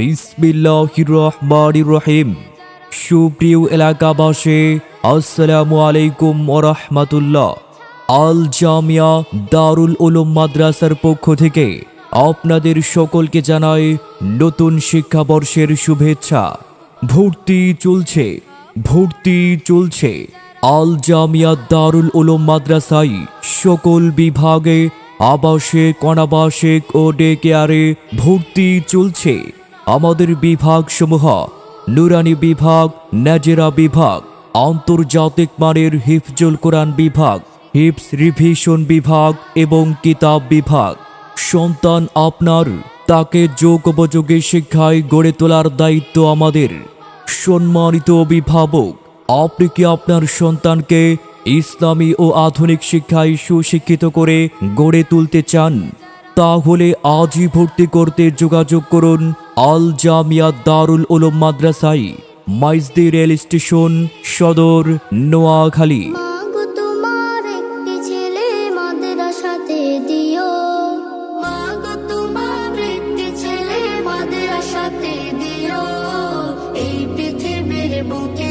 বিসমিল্লাহির রহমানির রহিম। সুপ্রিয় এলাকাবাসী, আসসালামু আলাইকুম ওয়া রাহমাতুল্লাহ। আল জামিয়া দারুল উলুম মাদ্রাসার পক্ষ থেকে আপনাদের সকলকে জানাই নতুন শিক্ষাবর্ষের শুভেচ্ছা। ভর্তি চলছে আল জামিয়া দারুল উলুম মাদ্রাসায় সকল বিভাগে আবাসিক, অনাবাসিক ও ডে কেয়ারে ভর্তি চলছে। আমাদের বিভাগসমূহ: নুরানি বিভাগ, নাজেরা বিভাগ, আন্তর্জাতিক মানের হিফজুল কোরআন বিভাগ, হিফজ রিভিশন বিভাগ এবং কিতাব বিভাগ। সন্তান আপনার, তাকে যোগ্যোপযোগী শিক্ষায় গড়ে তোলার দায়িত্ব আমাদের। সম্মানিত অভিভাবক, আপনি কি আপনার সন্তানকে ইসলামী ও আধুনিক শিক্ষায় সুশিক্ষিত করে গড়ে তুলতে চান? তাহলে আজই ভর্তি করতে যোগাযোগ করুন আল জামিয়া দারুল উলুম মাদ্রাসায়, মাইজদি রেল স্টেশন, সদর, নোয়াখালী। মাগো তোমার একটি ছেলে মাদ্রাসাতে দিও, মাগো তোমার একটি ছেলে মাদ্রাসাতে দিও। এই পৃথিবীর বুকে